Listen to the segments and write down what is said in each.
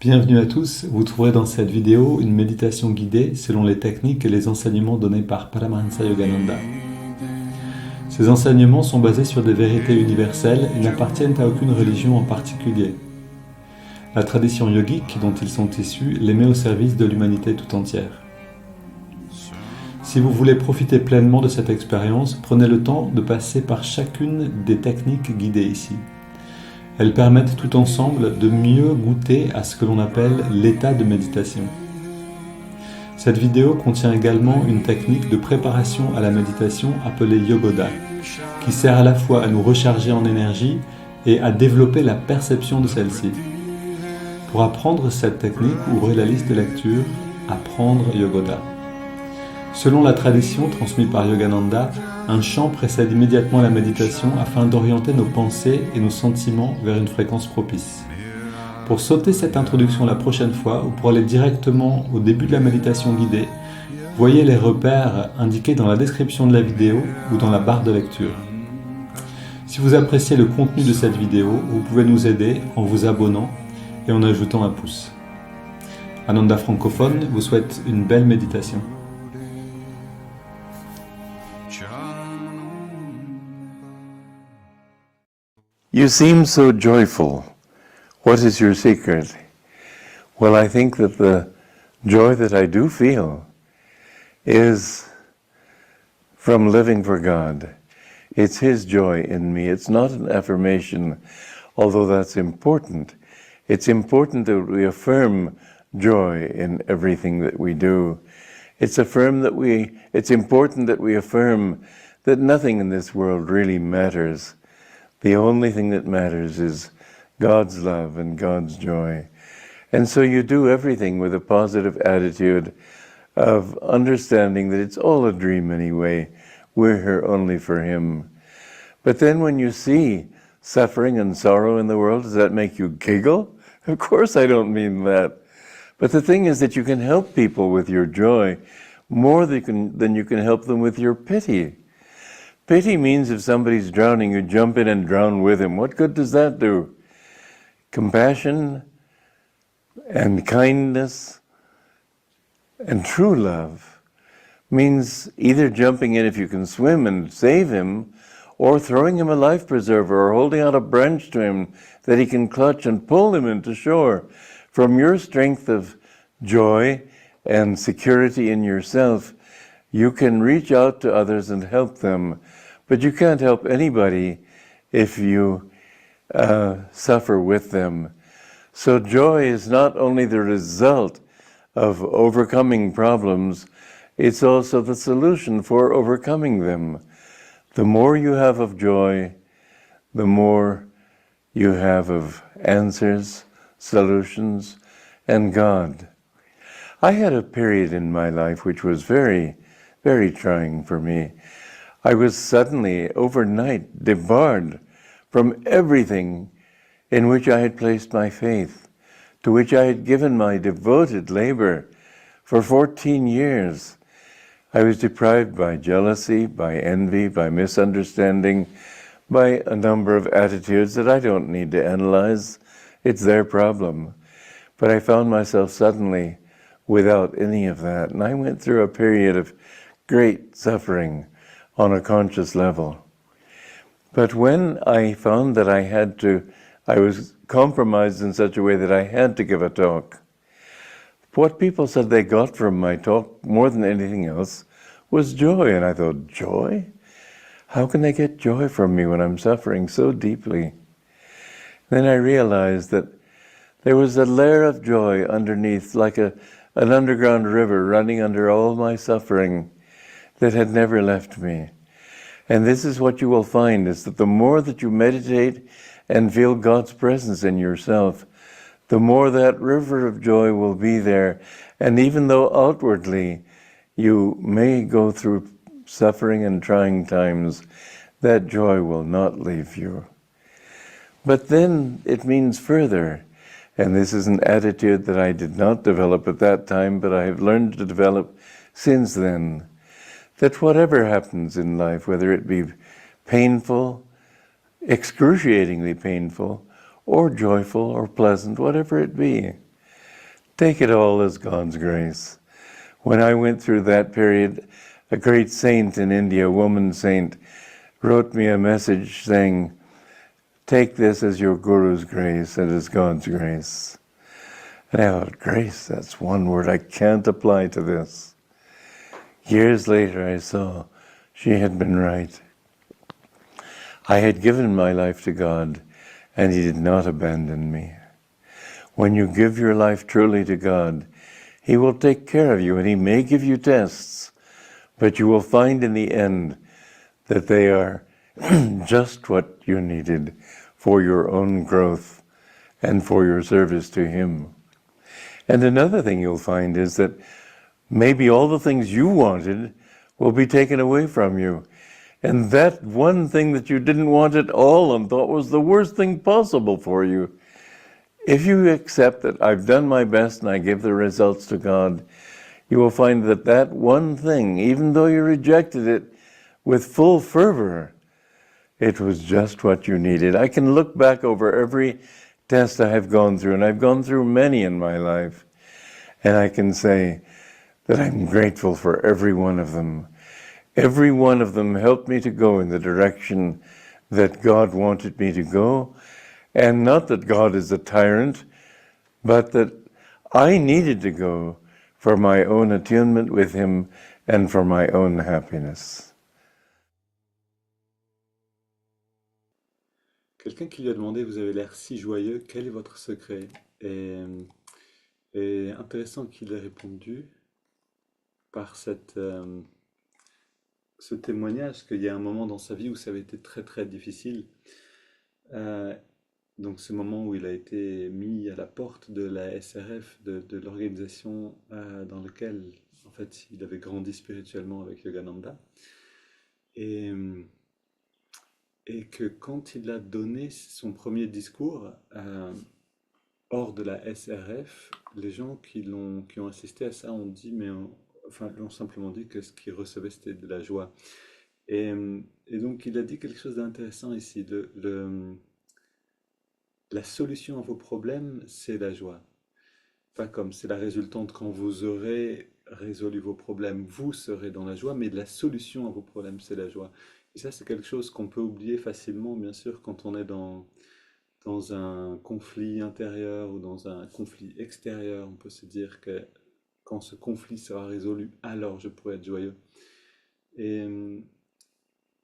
Bienvenue à tous, vous trouverez dans cette vidéo une méditation guidée selon les techniques et les enseignements donnés par Paramahansa Yogananda. Ces enseignements sont basés sur des vérités universelles et n'appartiennent à aucune religion en particulier. La tradition yogique dont ils sont issus les met au service de l'humanité tout entière. Si vous voulez profiter pleinement de cette expérience, prenez le temps de passer par chacune des techniques guidées ici. Elles permettent tout ensemble de mieux goûter à ce que l'on appelle l'état de méditation. Cette vidéo contient également une technique de préparation à la méditation appelée Yogoda, qui sert à la fois à nous recharger en énergie et à développer la perception de celle-ci. Pour apprendre cette technique, ouvrez la liste de lecture « Apprendre Yogoda ». Selon la tradition transmise par Yogananda, un chant précède immédiatement la méditation afin d'orienter nos pensées et nos sentiments vers une fréquence propice. Pour sauter cette introduction la prochaine fois ou pour aller directement au début de la méditation guidée, voyez les repères indiqués dans la description de la vidéo ou dans la barre de lecture. Si vous appréciez le contenu de cette vidéo, vous pouvez nous aider en vous abonnant et en ajoutant un pouce. Ananda francophone vous souhaite une belle méditation. You seem so joyful. What is your secret? Well, I think that the joy that I do feel is from living for God. It's His joy in me. It's not an affirmation, although that's important. It's important that we affirm joy in everything that we do. It's important that we affirm that nothing in this world really matters. The only thing that matters is God's love and God's joy. And so you do everything with a positive attitude of understanding that it's all a dream anyway. We're here only for Him. But then when you see suffering and sorrow in the world, does that make you giggle? Of course I don't mean that. But the thing is that you can help people with your joy more than you can help them with your pity. Pity means if somebody's drowning, you jump in and drown with him. What good does that do? Compassion and kindness and true love means either jumping in if you can swim and save him, or throwing him a life preserver, or holding out a branch to him that he can clutch and pull him into shore. From your strength of joy and security in yourself, you can reach out to others and help them, but you can't help anybody if you suffer with them. So joy is not only the result of overcoming problems, it's also the solution for overcoming them. The more you have of joy, the more you have of answers, solutions, and God. I had a period in my life which was very, very trying for me. I was suddenly, overnight, debarred from everything in which I had placed my faith, to which I had given my devoted labor for 14 years. I was deprived by jealousy, by envy, by misunderstanding, by a number of attitudes that I don't need to analyze. It's their problem. But I found myself suddenly without any of that. And I went through a period of great suffering on a conscious level. But when I found that I was compromised in such a way that I had to give a talk, what people said they got from my talk more than anything else was joy. And I thought, joy? How can they get joy from me when I'm suffering so deeply? Then I realized that there was a layer of joy underneath, like an underground river running under all my suffering that had never left me. And this is what you will find, is that the more that you meditate and feel God's presence in yourself, the more that river of joy will be there. And even though outwardly you may go through suffering and trying times, that joy will not leave you. But then it means further. And this is an attitude that I did not develop at that time, but I have learned to develop since then, that whatever happens in life, whether it be painful, excruciatingly painful, or joyful or pleasant, whatever it be, Take it all as God's grace. When I went through that period, a great saint in India, a woman saint, wrote me a message saying, take this as your Guru's grace and as God's grace. And I thought, grace, that's one word I can't apply to this. Years later I saw she had been right. I had given my life to God and He did not abandon me. When you give your life truly to God, He will take care of you and He may give you tests, but you will find in the end that they are just what you needed for your own growth and for your service to Him. And another thing you'll find is that maybe all the things you wanted will be taken away from you. And that one thing that you didn't want at all and thought was the worst thing possible for you, if you accept that I've done my best and I give the results to God, you will find that that one thing, even though you rejected it with full fervor, it was just what you needed. I can look back over every test I have gone through, and I've gone through many in my life, and I can say that I'm grateful for every one of them. Every one of them helped me to go in the direction that God wanted me to go, and not that God is a tyrant, but that I needed to go for my own attunement with Him and for my own happiness. Quelqu'un qui lui a demandé, vous avez l'air si joyeux, quel est votre secret? Et intéressant qu'il ait répondu par ce témoignage qu'il y a un moment dans sa vie où ça avait été très très difficile. Euh, donc ce moment où il a été mis à la porte de la SRF, de l'organisation dans laquelle en fait il avait grandi spirituellement avec Yogananda. Et, et que quand il a donné son premier discours hors de la SRF, les gens qui ont assisté à ça ont dit, enfin, ont simplement dit que ce qu'il recevait c'était de la joie. Et donc il a dit quelque chose d'intéressant ici. La solution à vos problèmes, c'est la joie. Pas comme c'est la résultante quand vous aurez résolu vos problèmes, vous serez dans la joie, mais la solution à vos problèmes, c'est la joie. Et ça, c'est quelque chose qu'on peut oublier facilement, bien sûr, quand on est dans un conflit intérieur ou dans un conflit extérieur. On peut se dire que quand ce conflit sera résolu, alors je pourrai être joyeux. Et,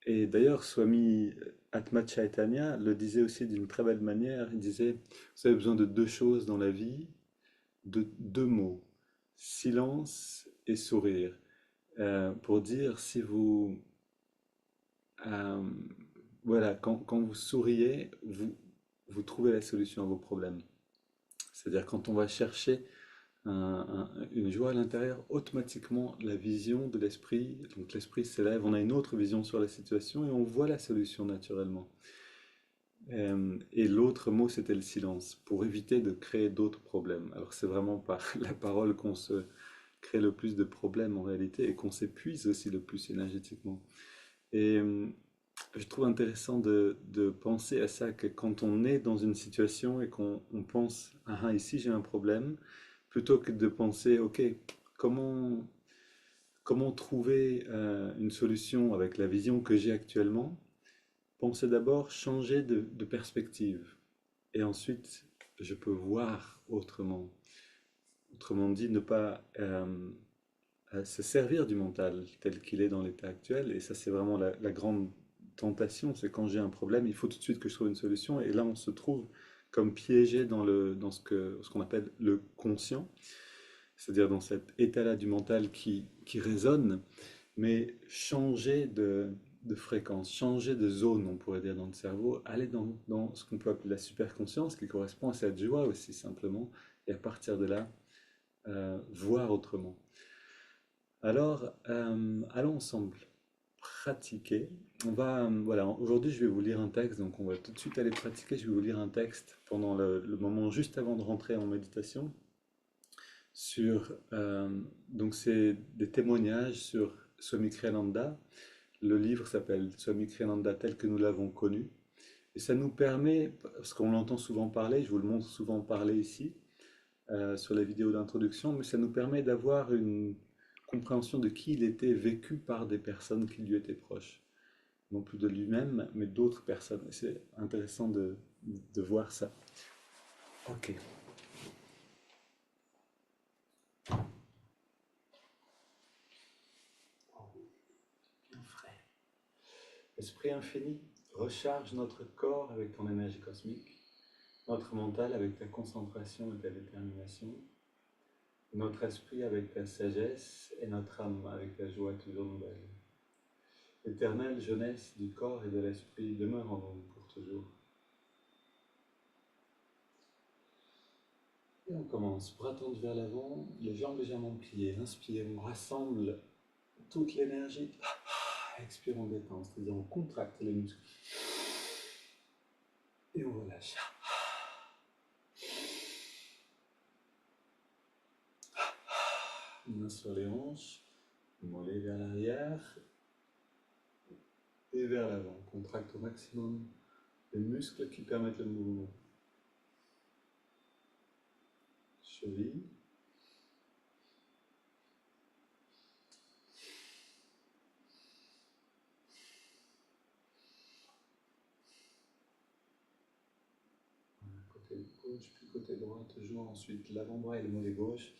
et d'ailleurs, Swami Atma Chaitanya le disait aussi d'une très belle manière. Il disait, vous avez besoin de deux choses dans la vie, de deux mots, silence et sourire. Pour dire si vous, euh, voilà, quand vous souriez, vous trouvez la solution à vos problèmes. C'est-à-dire quand on va chercher une joie à l'intérieur, automatiquement la vision de l'esprit, donc l'esprit s'élève, on a une autre vision sur la situation et on voit la solution naturellement. Et l'autre mot, c'était le silence, pour éviter de créer d'autres problèmes. Alors c'est vraiment par la parole qu'on se crée le plus de problèmes en réalité et qu'on s'épuise aussi le plus énergétiquement. Et je trouve intéressant de penser à ça, que quand on est dans une situation et qu'on pense, ah ah, ici j'ai un problème, plutôt que de penser, ok, comment, comment trouver une solution avec la vision que j'ai actuellement, pensez d'abord changer de perspective. Et ensuite, je peux voir autrement. Autrement dit, ne pas se servir du mental tel qu'il est dans l'état actuel. Et ça, c'est vraiment la grande tentation. C'est quand j'ai un problème, il faut tout de suite que je trouve une solution. Et là, on se trouve comme piégé dans ce qu'on appelle le conscient, c'est-à-dire dans cet état-là du mental qui résonne, mais changer de fréquence, changer de zone, on pourrait dire, dans le cerveau, aller dans ce qu'on peut appeler la superconscience, qui correspond à cette joie aussi simplement, et à partir de là, voir autrement. Alors, allons ensemble pratiquer. Voilà, aujourd'hui je vais vous lire un texte, donc on va tout de suite aller pratiquer. Je vais vous lire un texte pendant le moment juste avant de rentrer en méditation. Donc c'est des témoignages sur Swami Kriyananda. Le livre s'appelle Swami Kriyananda tel que nous l'avons connu. Et ça nous permet, parce qu'on l'entend souvent parler, je vous le montre souvent parler ici, sur les vidéos d'introduction, mais ça nous permet d'avoir une compréhension de qui il était vécu par des personnes qui lui étaient proches. Non plus de lui-même, mais d'autres personnes. Et c'est intéressant de voir ça. Ok. Bien frais. Esprit infini, recharge notre corps avec ton énergie cosmique, notre mental avec ta concentration et ta détermination, notre esprit avec ta sagesse et notre âme avec ta joie toujours nouvelle. L'éternelle jeunesse du corps et de l'esprit demeure en nous pour toujours. Et on commence, bras tendus vers l'avant, les jambes légèrement pliées. Inspire, on rassemble toute l'énergie. Expire, on détend, c'est-à-dire on contracte les muscles. Et on relâche. Main sur les hanches, mollet vers l'arrière et vers l'avant. Contracte au maximum les muscles qui permettent le mouvement. Cheville. Côté gauche, puis côté droit, toujours ensuite l'avant-bras et le mollet gauche.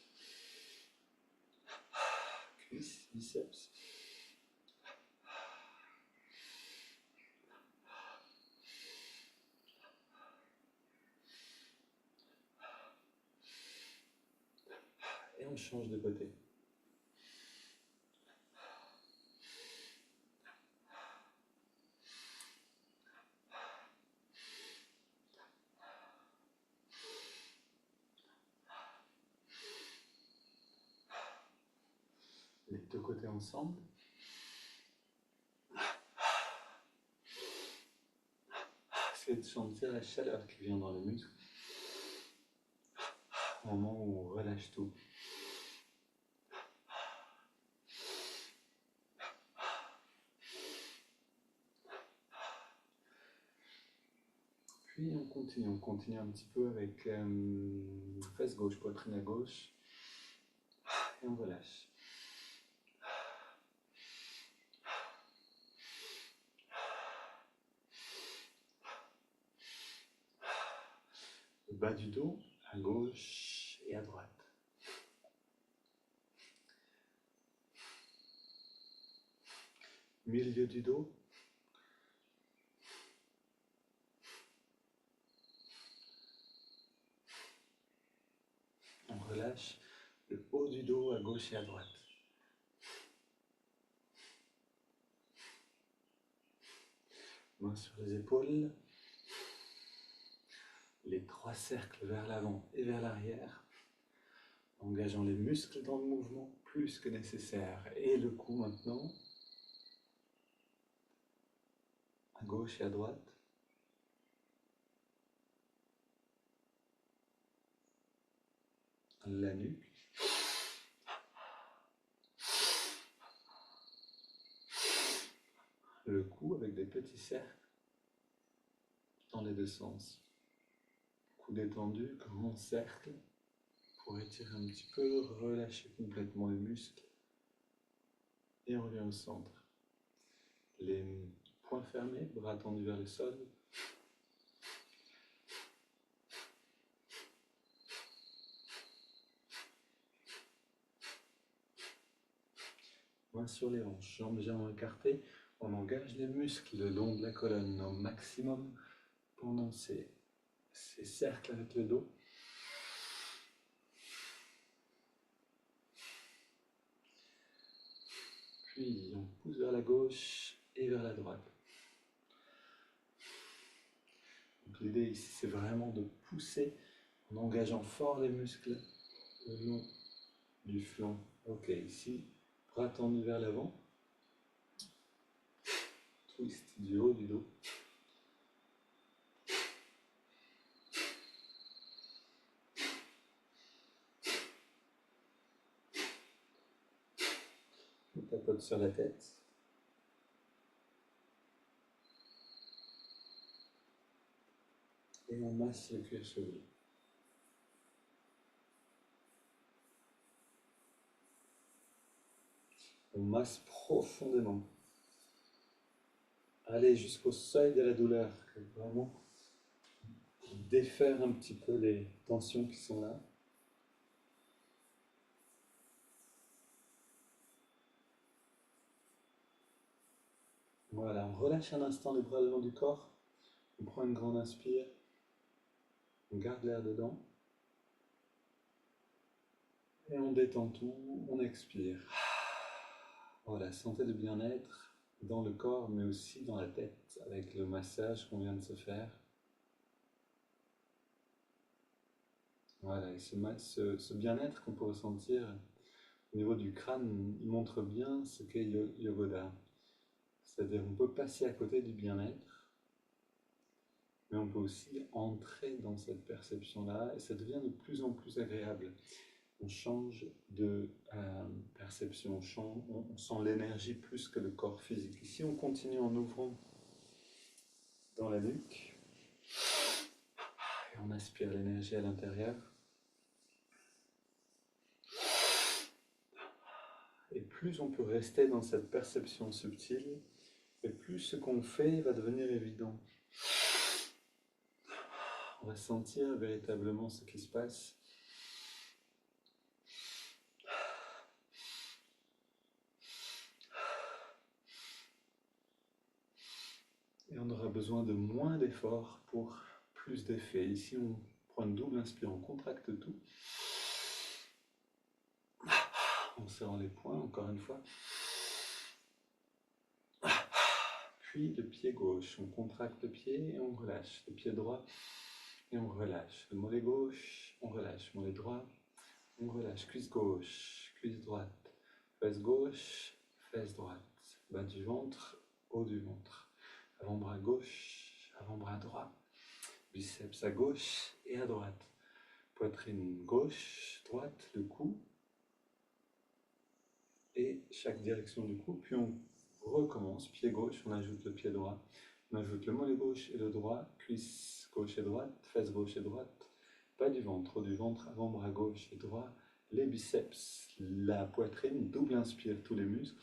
Cuisse, biceps. Et on change de côté. Les deux côtés ensemble. Essayez de sentir la chaleur qui vient dans les muscles au moment où on relâche tout. Puis on continue un petit peu avec fesse gauche, poitrine à gauche, et on relâche. Le bas du dos, à gauche et à droite. Milieu du dos. On relâche le haut du dos à gauche et à droite. Main sur les épaules. Les 3 cercles vers l'avant et vers l'arrière, engageant les muscles dans le mouvement plus que nécessaire. Et le cou maintenant, à gauche et à droite. La nuque. Le cou avec des petits cercles dans les deux sens. Cou détendu, grand cercle, pour étirer un petit peu, relâcher complètement les muscles. Et on revient au centre. Les poings fermés, bras tendus vers le sol. Mains sur les hanches, jambes légèrement écartées. On engage les muscles le long de la colonne au maximum pendant ces cercles avec le dos. Puis on pousse vers la gauche et vers la droite. Donc l'idée ici, c'est vraiment de pousser en engageant fort les muscles le long du flanc. Ok, ici, bras tendus vers l'avant. Twist du haut du dos. On tapote sur la tête. Et on masse le cuir chevelu. On masse profondément. Aller jusqu'au seuil de la douleur, vraiment défaire un petit peu les tensions qui sont là. Voilà, on relâche un instant les bras le long du corps, on prend une grande inspire, on garde l'air dedans, et on détend tout, on expire. Voilà, sentez le bien-être dans le corps, mais aussi dans la tête, avec le massage qu'on vient de se faire. Voilà, et ce bien-être qu'on peut ressentir au niveau du crâne, il montre bien ce qu'est Yogoda. C'est-à-dire on peut passer à côté du bien-être, mais on peut aussi entrer dans cette perception-là, et ça devient de plus en plus agréable. On change de perception, on sent l'énergie plus que le corps physique. Ici, on continue en ouvrant dans la nuque, et on aspire l'énergie à l'intérieur. Et plus on peut rester dans cette perception subtile, et plus ce qu'on fait va devenir évident. On va sentir véritablement ce qui se passe. Et on aura besoin de moins d'efforts pour plus d'effet. Ici, on prend une double inspire, on contracte tout. En serrant les poings, encore une fois. Puis le pied gauche, on contracte le pied et on relâche. Le pied droit et on relâche. Le mollet gauche, on relâche. Mollet droit, on relâche. Cuisse gauche, cuisse droite. Fesse gauche, fesse droite. Bas du ventre, haut du ventre. Avant-bras gauche, avant-bras droit. Biceps à gauche et à droite. Poitrine gauche, droite, le cou. Et chaque direction du cou. Puis on recommence. Pied gauche, on ajoute le pied droit. On ajoute le mollet gauche et le droit. Cuisse gauche et droite. Fesse gauche et droite. Bas du ventre, haut du ventre. Avant-bras gauche et droit. Les biceps, la poitrine. Double inspire tous les muscles.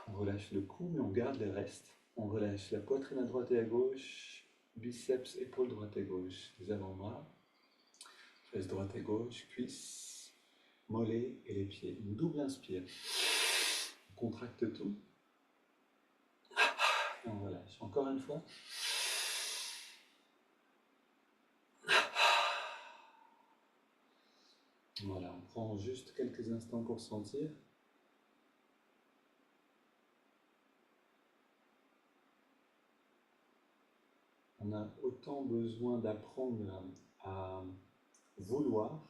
On relâche le cou, mais on garde les restes. On relâche la poitrine à droite et à gauche, biceps, épaules droite et gauche, les avant-bras, fesses droite et gauche, cuisses, mollets et les pieds. Une double inspire. On contracte tout. Et on relâche. Encore une fois. Voilà, on prend juste quelques instants pour sentir. On a autant besoin d'apprendre à vouloir,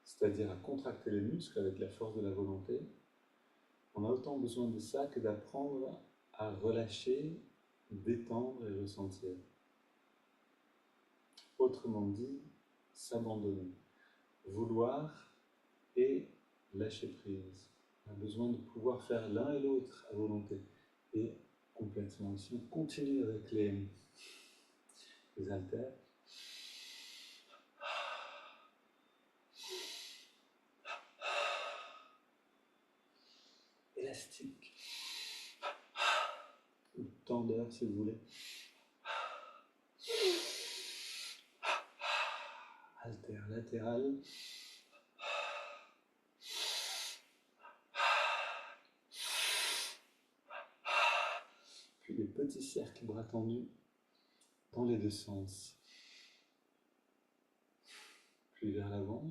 c'est-à-dire à contracter les muscles avec la force de la volonté. On a autant besoin de ça que d'apprendre à relâcher, détendre et ressentir. Autrement dit, s'abandonner. Vouloir et lâcher prise. On a besoin de pouvoir faire l'un et l'autre à volonté. Et complètement. Si on continue avec les haltères, élastique, ou tendeur si vous voulez. Haltère latéral. Puis des petits cercles bras tendus dans les deux sens. Puis vers l'avant.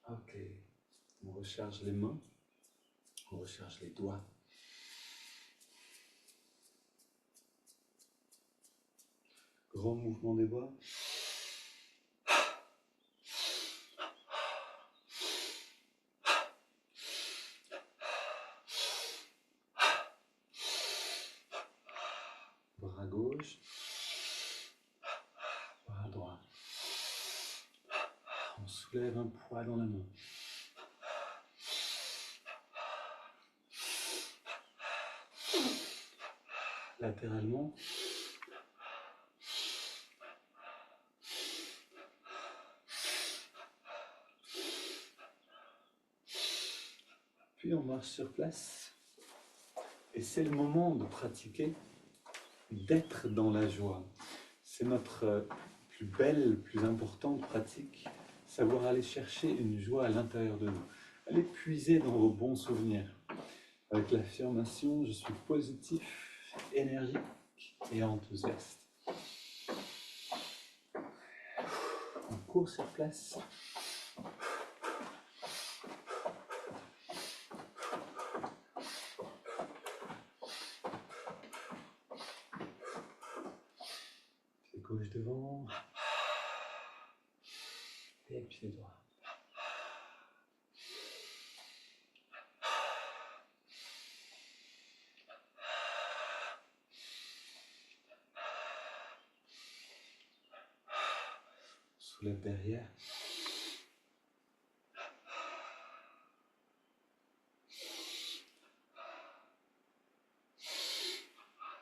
Ok. On recharge les mains. On recharge les doigts. Grand mouvement des bras. Bras gauche. Bras droit. On soulève un poids dans la main. Latéralement. puis on marche sur place. Et c'est le moment de pratiquer, d'être dans la joie. C'est notre plus belle, plus importante pratique, savoir aller chercher une joie à l'intérieur de nous. Allez puiser dans vos bons souvenirs. Avec l'affirmation, je suis positif, énergique et enthousiaste. On court sur place. Pied gauche devant. Et pied droit. Soulève derrière.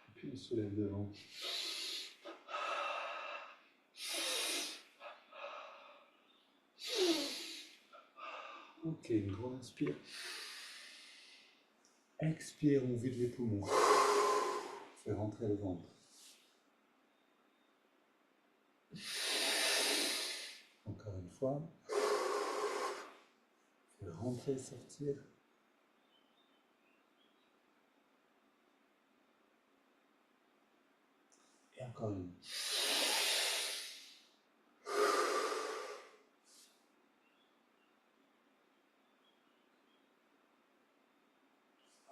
Et puis on soulève devant. Ok, une grande inspire. Expire, on vide les poumons. Fait rentrer le ventre. Encore une fois. Fait rentrer, sortir. Et encore une.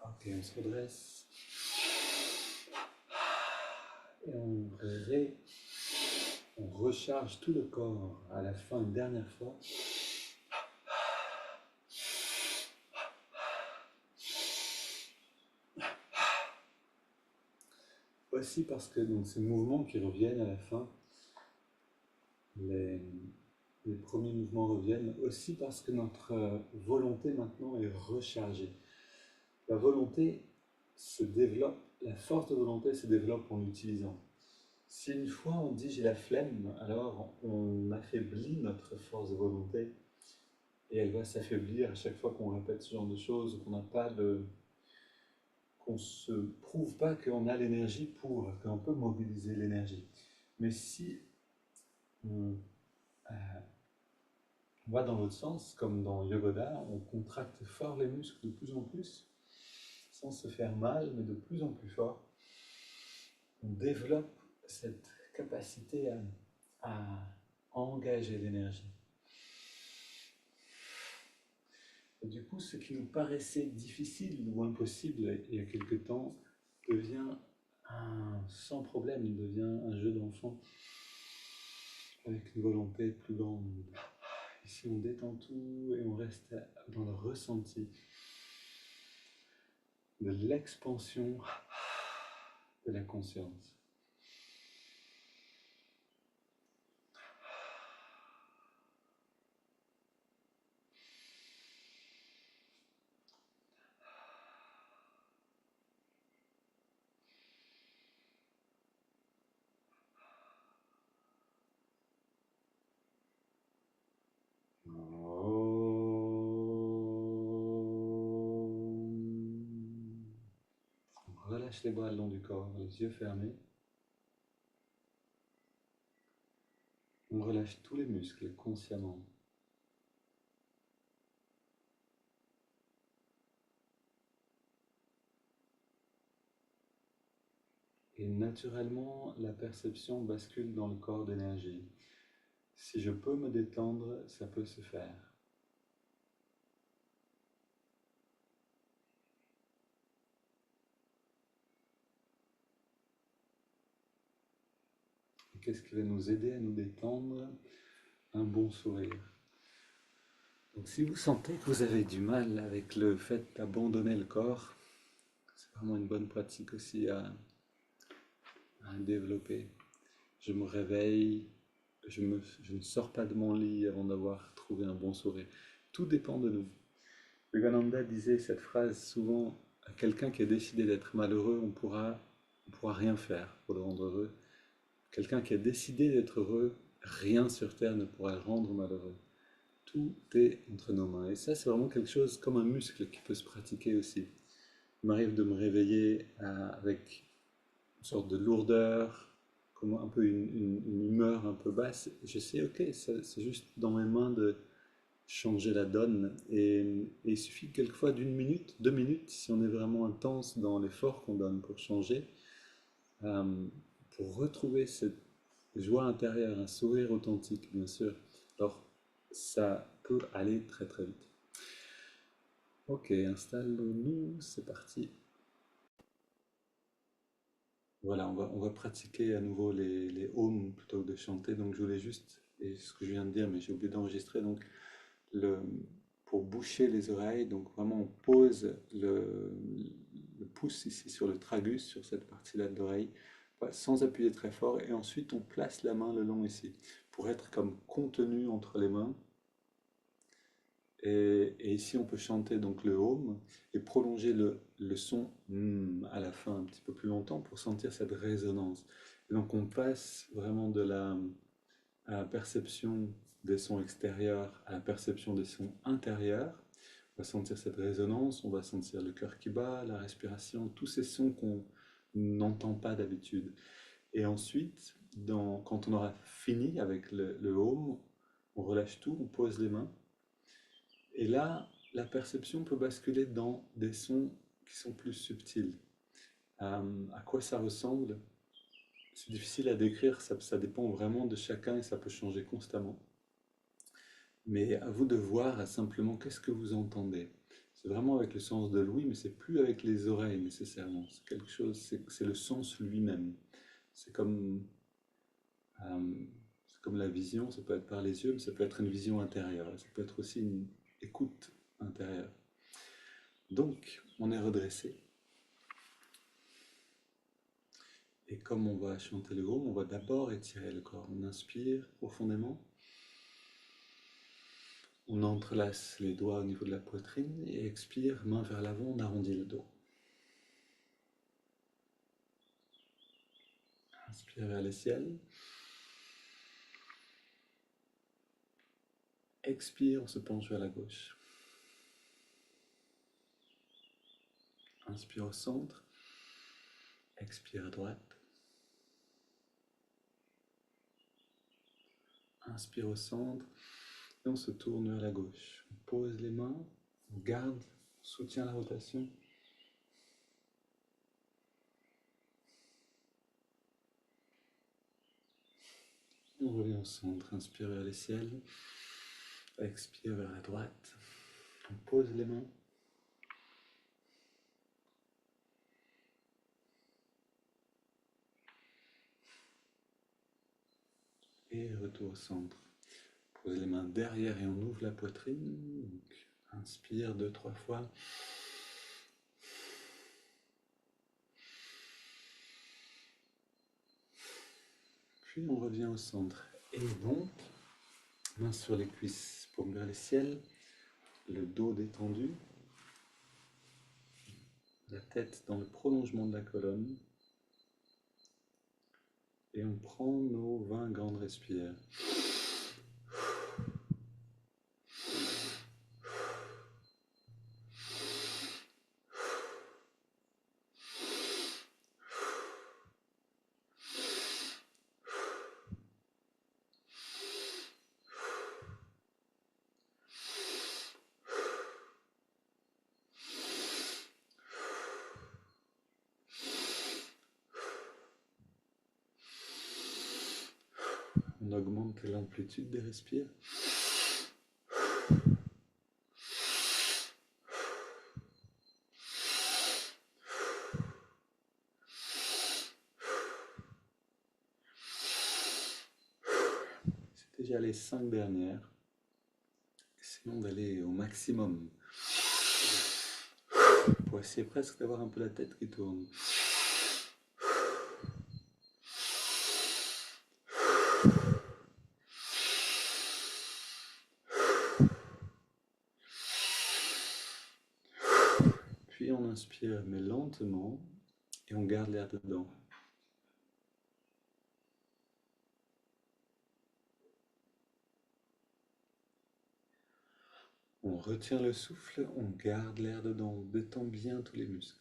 Ok, on se redresse. Et on recharge tout le corps à la fin, une dernière fois. Aussi parce que donc, ces mouvements qui reviennent à la fin, les premiers mouvements reviennent aussi parce que notre volonté maintenant est rechargée. La volonté se développe, la force de volonté se développe en l'utilisant. Si une fois on dit j'ai la flemme, alors on affaiblit notre force de volonté et elle va s'affaiblir à chaque fois qu'on répète ce genre de choses, qu'on ne se prouve pas qu'on a l'énergie qu'on peut mobiliser l'énergie. Mais si on va dans l'autre sens, comme dans Yogoda, on contracte fort les muscles de plus en plus, sans se faire mal, mais de plus en plus fort. On développe cette capacité à engager l'énergie. Et du coup, ce qui nous paraissait difficile ou impossible il y a quelque temps devient sans problème, devient un jeu d'enfant avec une volonté plus grande. Ici, on détend tout et on reste dans le ressenti de l'expansion de la conscience. Relâche les bras le long du corps, les yeux fermés. On relâche tous les muscles consciemment. Et naturellement, la perception bascule dans le corps d'énergie. Si je peux me détendre, ça peut se faire. Et qu'est-ce qui va nous aider à nous détendre? Un bon sourire. Donc si vous sentez que vous avez du mal avec le fait d'abandonner le corps, c'est vraiment une bonne pratique aussi à développer. Je me réveille, je ne sors pas de mon lit avant d'avoir trouvé un bon sourire. Tout dépend de nous. Yogananda disait cette phrase souvent, à quelqu'un qui a décidé d'être malheureux, on pourra rien faire pour le rendre heureux. Quelqu'un qui a décidé d'être heureux, rien sur terre ne pourra le rendre malheureux. Tout est entre nos mains. Et ça, c'est vraiment quelque chose comme un muscle qui peut se pratiquer aussi. Il m'arrive de me réveiller avec une sorte de lourdeur, comme un peu une humeur un peu basse. Je sais, ok, c'est juste dans mes mains de changer la donne. Et il suffit quelquefois d'une minute, 2 minutes, si on est vraiment intense dans l'effort qu'on donne pour changer, euh, pour retrouver cette joie intérieure, un sourire authentique, bien sûr. Alors, ça peut aller très très vite. Ok, installe-nous, c'est parti. Voilà, on va pratiquer à nouveau les ohms plutôt que de chanter. Donc je voulais juste, et ce que je viens de dire, mais j'ai oublié d'enregistrer, donc le, pour boucher les oreilles, donc vraiment on pose le pouce ici sur le tragus, sur cette partie-là de l'oreille, voilà, sans appuyer très fort, et ensuite on place la main le long ici, pour être comme contenu entre les mains. Et ici, on peut chanter donc le home et prolonger le son à la fin un petit peu plus longtemps pour sentir cette résonance. Et donc, on passe vraiment à la perception des sons extérieurs à la perception des sons intérieurs. On va sentir cette résonance, on va sentir le cœur qui bat, la respiration, tous ces sons qu'on n'entend pas d'habitude. Et ensuite, quand on aura fini avec le home, on relâche tout, on pose les mains. Et là, la perception peut basculer dans des sons qui sont plus subtils. À quoi ça ressemble? C'est difficile à décrire, ça dépend vraiment de chacun et ça peut changer constamment. Mais à vous de voir simplement qu'est-ce que vous entendez. C'est vraiment avec le sens de l'ouïe, mais c'est plus avec les oreilles nécessairement. C'est quelque chose, c'est le sens lui-même. C'est comme, euh, c'est comme la vision, ça peut être par les yeux, mais ça peut être une vision intérieure. Ça peut être aussi une écoute intérieure. Donc, on est redressé. Et comme on va chanter le home, on va d'abord étirer le corps. On inspire profondément. On entrelace les doigts au niveau de la poitrine et expire, main vers l'avant, on arrondit le dos. Inspire vers le ciel. Expire, on se penche vers la gauche. Inspire au centre. Expire à droite. Inspire au centre. Et on se tourne vers la gauche. On pose les mains. On garde. On soutient la rotation. On revient au centre. Inspire vers le ciel. Expire vers la droite. On pose les mains. Et retour au centre. Posez les mains derrière et on ouvre la poitrine. Donc, inspire 2-3 fois. Puis on revient au centre. Et donc, main sur les cuisses, paume vers le ciel, le dos détendu, la tête dans le prolongement de la colonne. Et on prend nos 20 grandes respires. On augmente l'amplitude des respires. C'est déjà les 5 dernières. Essayons d'aller au maximum. Pour essayer presque d'avoir un peu la tête qui tourne. Puis on inspire, mais lentement, et on garde l'air dedans. On retient le souffle, on garde l'air dedans, on détend bien tous les muscles.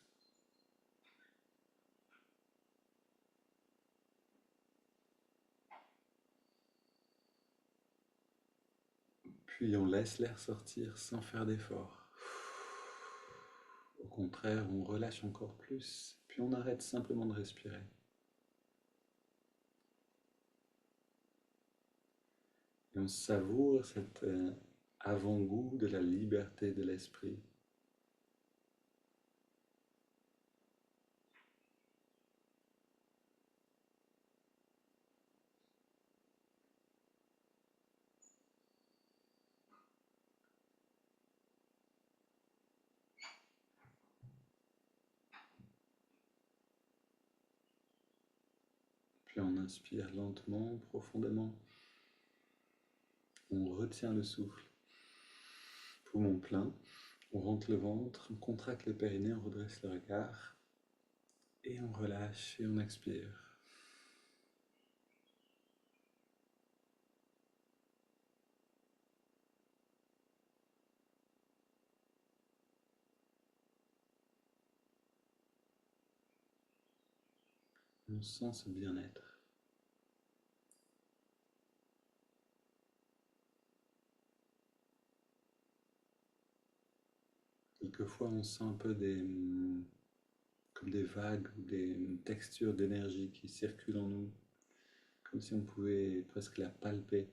Puis on laisse l'air sortir sans faire d'effort. Au contraire, on relâche encore plus, puis on arrête simplement de respirer. Et on savoure cet avant-goût de la liberté de l'esprit. Puis on inspire lentement, profondément. On retient le souffle. Poumon plein. On rentre le ventre, on contracte le périnée, on redresse le regard. Et on relâche et on expire. On sent ce bien-être. Quelquefois, on sent un peu comme des vagues ou des textures d'énergie qui circulent en nous, comme si on pouvait presque la palper.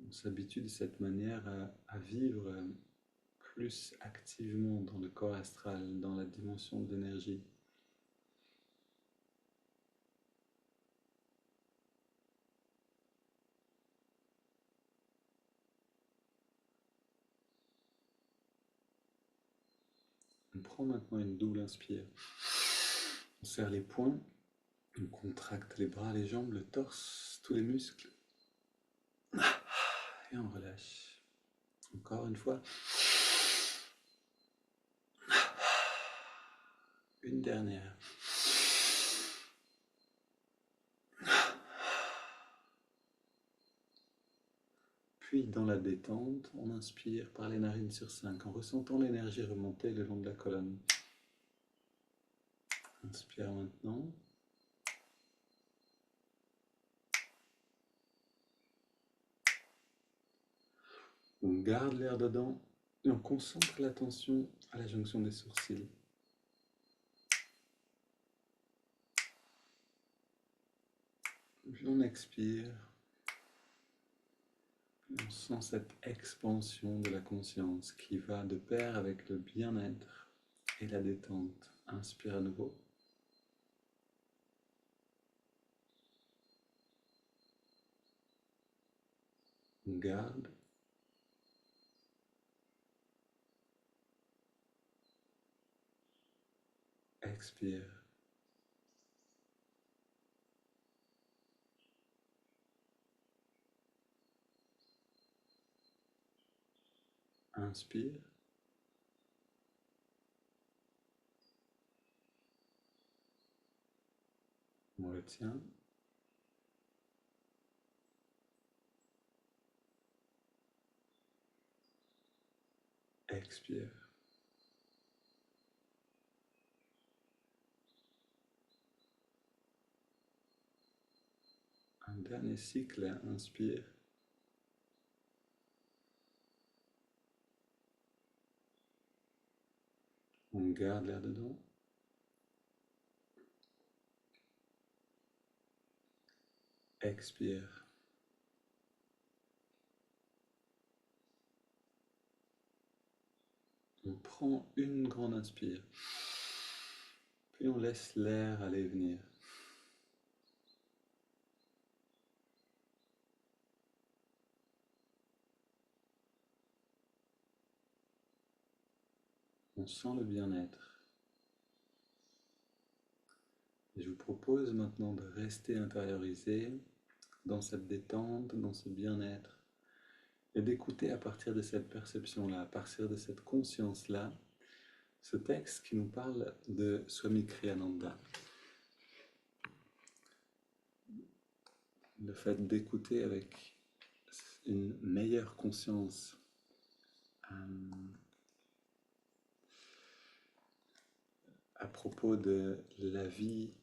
On s'habitue de cette manière à vivre plus activement dans le corps astral, dans la dimension de l'énergie. On prend maintenant une double inspire. On serre les poings, on contracte les bras, les jambes, le torse, tous les muscles. Et on relâche. Encore une fois. Une dernière. Puis dans la détente, on inspire par les narines sur 5 en ressentant l'énergie remonter le long de la colonne. Inspire maintenant. On garde l'air dedans et on concentre l'attention à la jonction des sourcils. Puis on expire. On sent cette expansion de la conscience qui va de pair avec le bien-être et la détente. Inspire à nouveau. On garde. Expire. Inspire. On retient. Expire. Un dernier cycle, inspire. On garde l'air dedans. Expire. On prend une grande inspire. Puis on laisse l'air aller et venir. On sent le bien-être. Et je vous propose maintenant de rester intériorisé dans cette détente, dans ce bien-être, et d'écouter à partir de cette perception-là, à partir de cette conscience-là, ce texte qui nous parle de Swami Kriyananda. le fait d'écouter avec une meilleure conscience à propos de la vie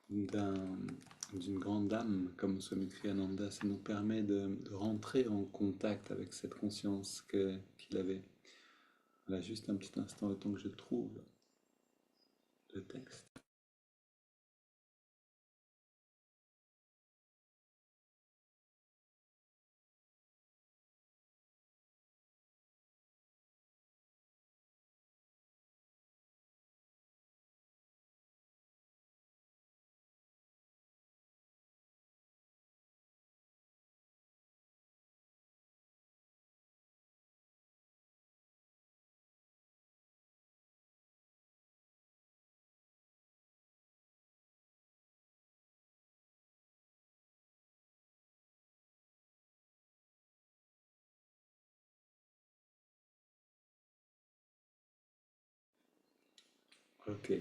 d'une grande dame comme Swami Kriyananda, ça nous permet de rentrer en contact avec cette conscience qu'il avait. Voilà, juste un petit instant, le temps que je trouve le texte. Ok.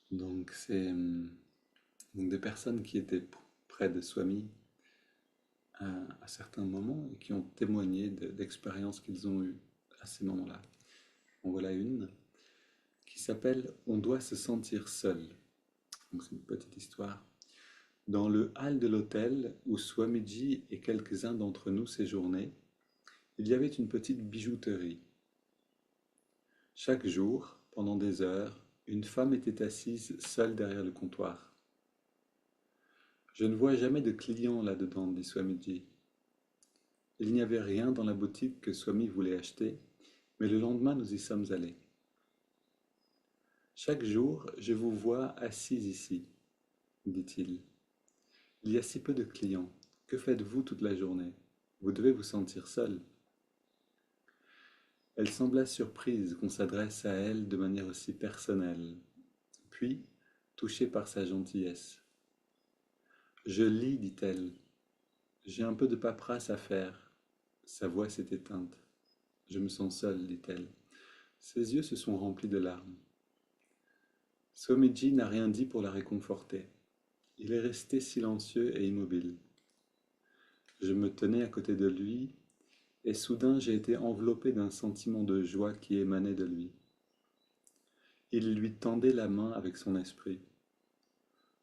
Donc c'est donc des personnes qui étaient près de Swami à certains moments et qui ont témoigné d'expériences qu'ils ont eues à ces moments-là. En voilà une qui s'appelle On doit se sentir seul. Donc c'est une petite histoire. Dans le hall de l'hôtel où Swamiji et quelques-uns d'entre nous séjournaient, il y avait une petite bijouterie. Chaque jour, pendant des heures, une femme était assise seule derrière le comptoir. Je ne vois jamais de clients là-dedans, dit Swamiji. Il n'y avait rien dans la boutique que Swami voulait acheter, mais le lendemain nous y sommes allés. Chaque jour, je vous vois assis ici, dit-il. Il y a si peu de clients. Que faites-vous toute la journée? Vous devez vous sentir seul. Elle sembla surprise qu'on s'adresse à elle de manière aussi personnelle, puis touchée par sa gentillesse. Je lis, dit-elle. J'ai un peu de paperasse à faire. Sa voix s'est éteinte. Je me sens seule, dit-elle. Ses yeux se sont remplis de larmes. Swamiji n'a rien dit pour la réconforter. Il est resté silencieux et immobile. Je me tenais à côté de lui, et soudain j'ai été enveloppé d'un sentiment de joie qui émanait de lui. Il lui tendait la main avec son esprit.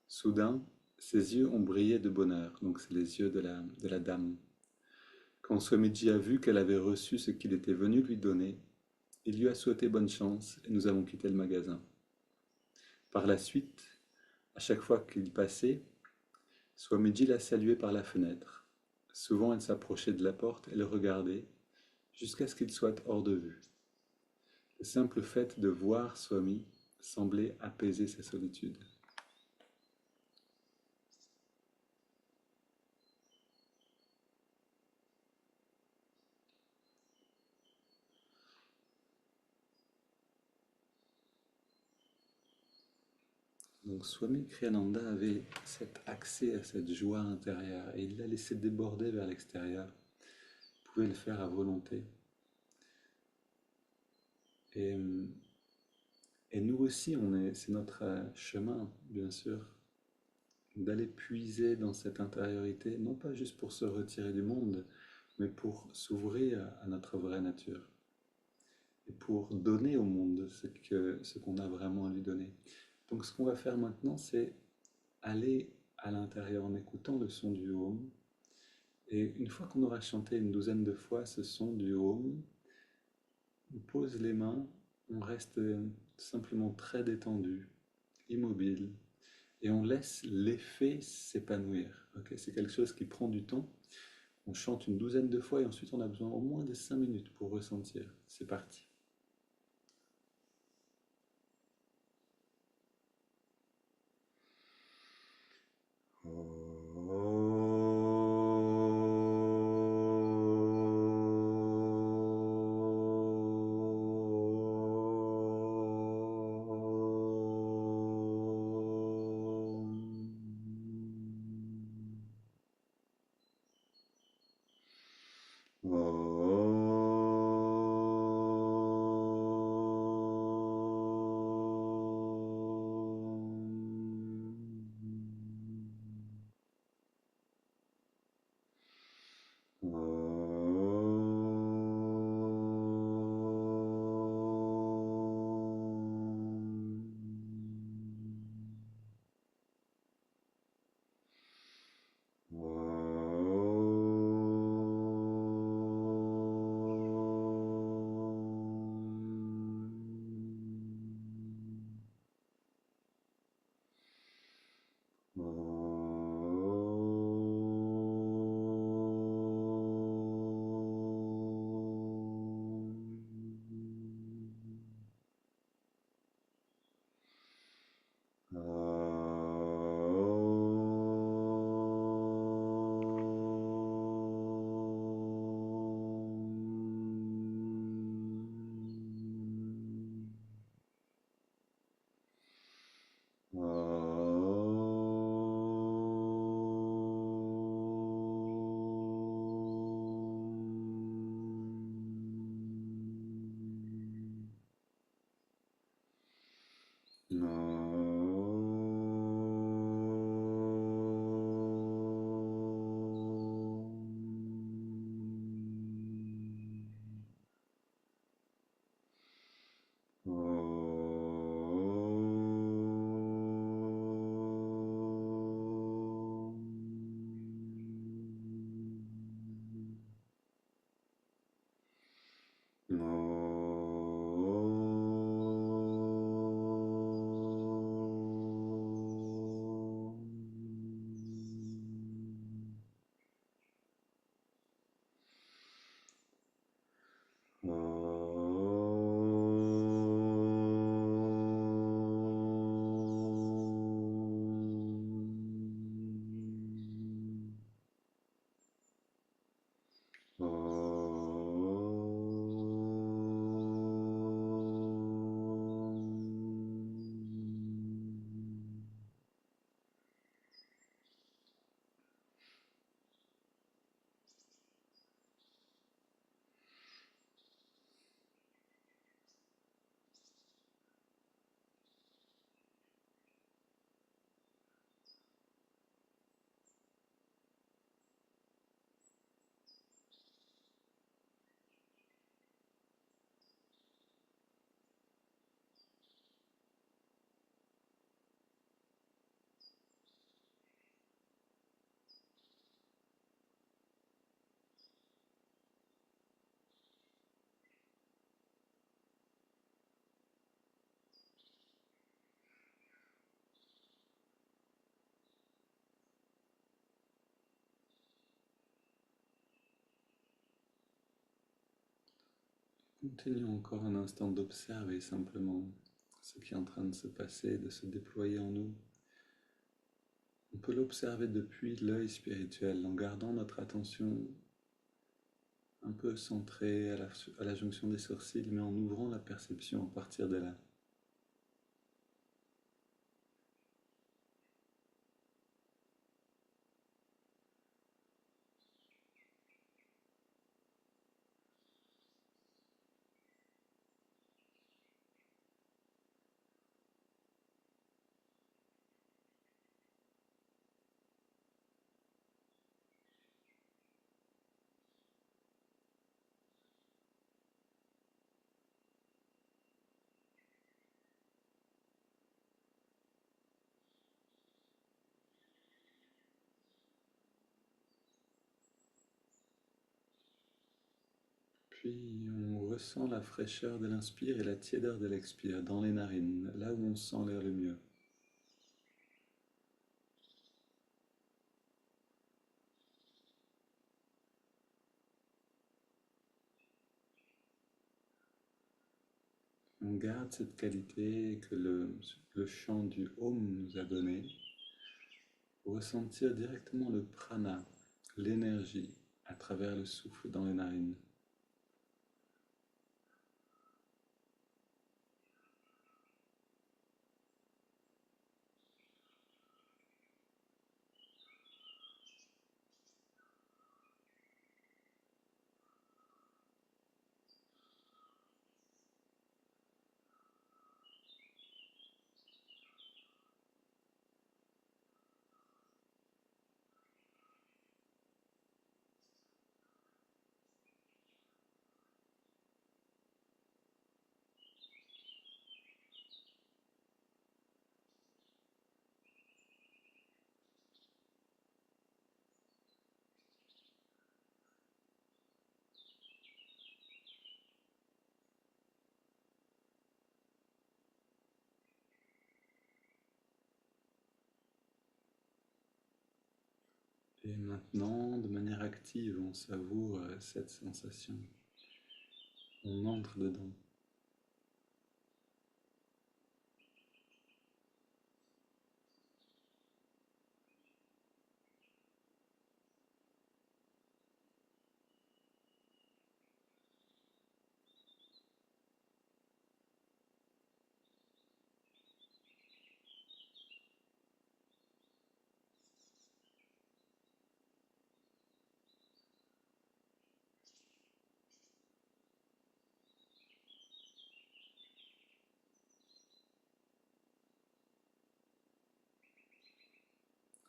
Soudain, ses yeux ont brillé de bonheur, donc c'est les yeux de la dame. Quand Swamiji a vu qu'elle avait reçu ce qu'il était venu lui donner, il lui a souhaité bonne chance et nous avons quitté le magasin. Par la suite, à chaque fois qu'il passait, Swamiji la saluait par la fenêtre. Souvent elle s'approchait de la porte et le regardait, jusqu'à ce qu'il soit hors de vue. Le simple fait de voir Swami semblait apaiser sa solitude. Donc Swami Kriyananda avait cet accès à cette joie intérieure et il l'a laissé déborder vers l'extérieur. Il pouvait le faire à volonté. Et, et nous aussi, c'est notre chemin, bien sûr, d'aller puiser dans cette intériorité, non pas juste pour se retirer du monde, mais pour s'ouvrir à notre vraie nature et pour donner au monde ce qu'on a vraiment à lui donner. Donc ce qu'on va faire maintenant, c'est aller à l'intérieur en écoutant le son du Om. Et une fois qu'on aura chanté une douzaine de fois ce son du Om, on pose les mains, on reste simplement très détendu, immobile, et on laisse l'effet s'épanouir. Okay, c'est quelque chose qui prend du temps. On chante une douzaine de fois et ensuite on a besoin au moins de 5 minutes pour ressentir. C'est parti. Continuons encore un instant d'observer simplement ce qui est en train de se passer, de se déployer en nous. On peut l'observer depuis l'œil spirituel en gardant notre attention un peu centrée à la jonction des sourcils, mais en ouvrant la perception à partir de là. Puis on ressent la fraîcheur de l'inspire et la tiédeur de l'expire dans les narines, là où on sent l'air le mieux. On garde cette qualité que le chant du Om nous a donnée pour ressentir directement le prana, l'énergie, à travers le souffle dans les narines. Et maintenant, de manière active, on savoure cette sensation. On entre dedans.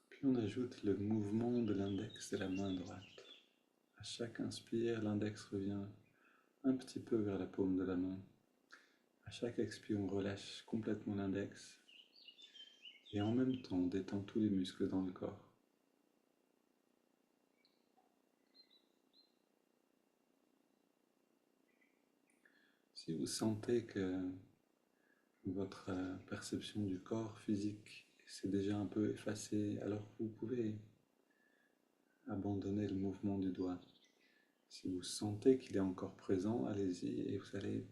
Puis on ajoute le mouvement de l'index de la main droite. À chaque inspire, l'index revient un petit peu vers la paume de la main. À chaque expire, on relâche complètement l'index et en même temps, on détend tous les muscles dans le corps. Si vous sentez que votre perception du corps physique s'est déjà un peu effacée, alors vous pouvez abandonner le mouvement du doigt. Si vous sentez qu'il est encore présent, allez-y et vous allez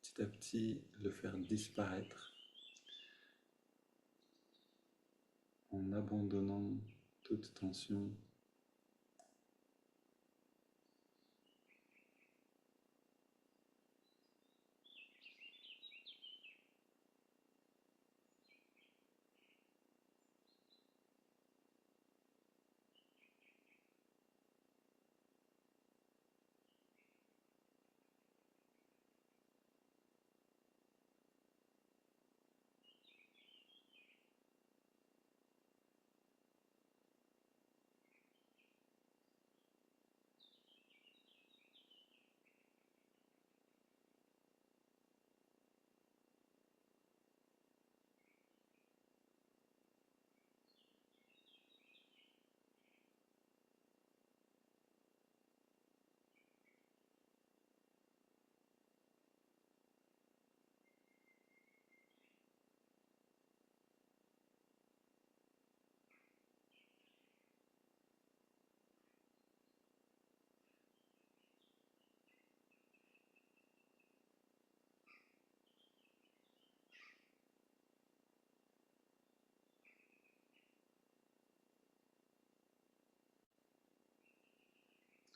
petit à petit le faire disparaître en abandonnant toute tension.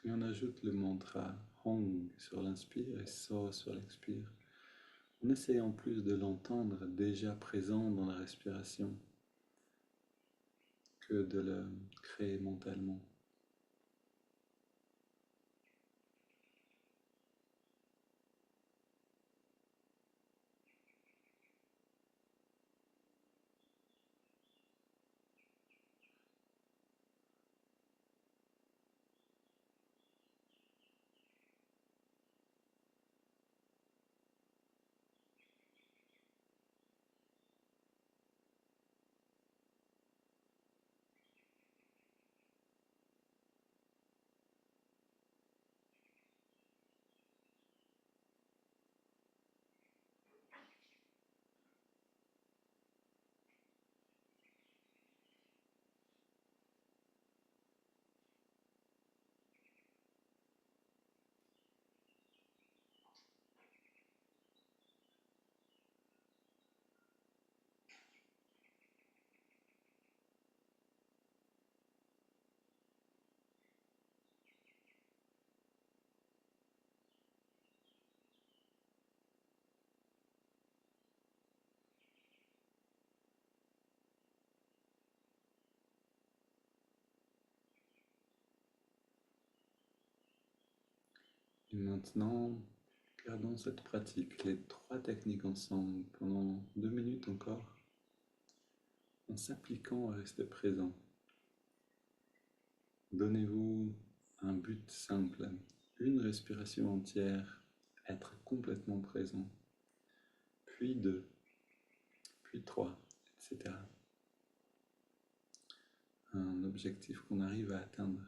Et on ajoute le mantra Hong sur l'inspire et So sur l'expire, en essayant plus de l'entendre déjà présent dans la respiration que de le créer mentalement. Et maintenant, gardons cette pratique, les 3 techniques ensemble, pendant 2 minutes encore, en s'appliquant à rester présent. Donnez-vous un but simple, une respiration entière, être complètement présent, puis 2, puis 3, etc. Un objectif qu'on arrive à atteindre.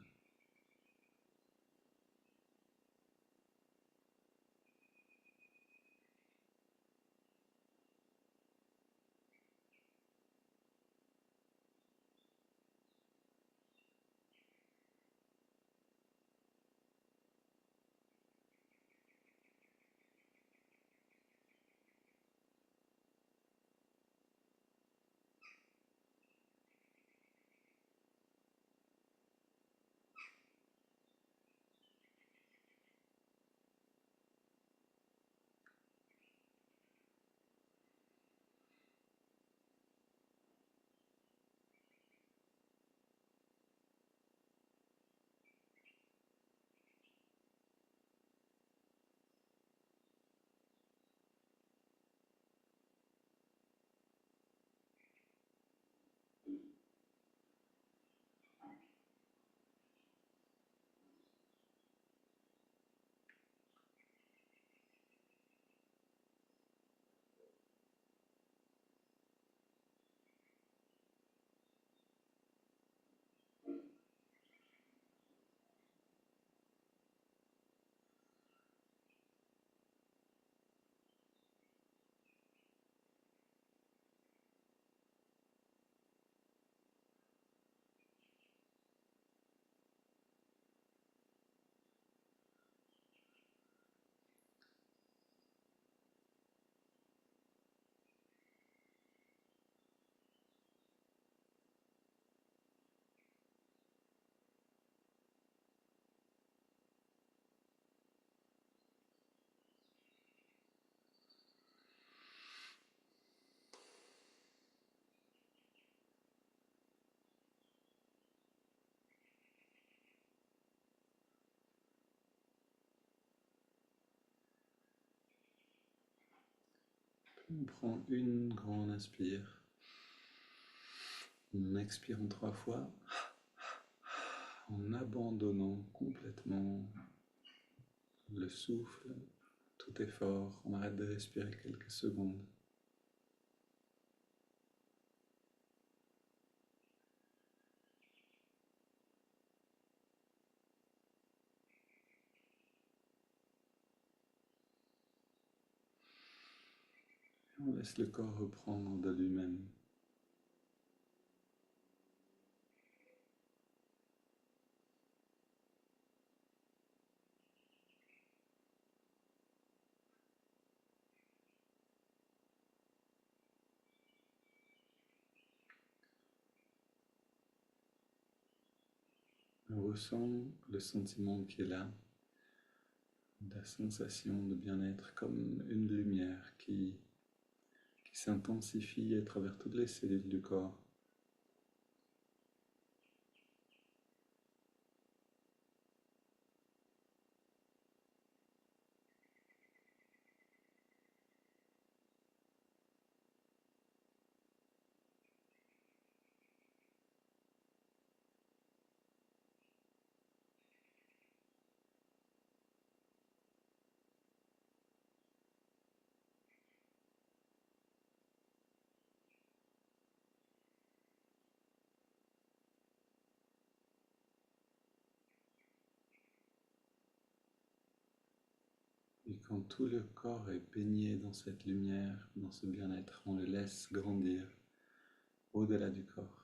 On prend une grande inspire. On expire en 3 fois, en abandonnant complètement le souffle, tout effort. On arrête de respirer quelques secondes. Et on laisse le corps reprendre de lui-même. On ressent le sentiment qui est là, la sensation de bien-être comme une lumière qui s'intensifie à travers toutes les cellules du corps. Et quand tout le corps est baigné dans cette lumière, dans ce bien-être, on le laisse grandir au-delà du corps.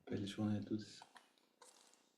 Belle journée à tous.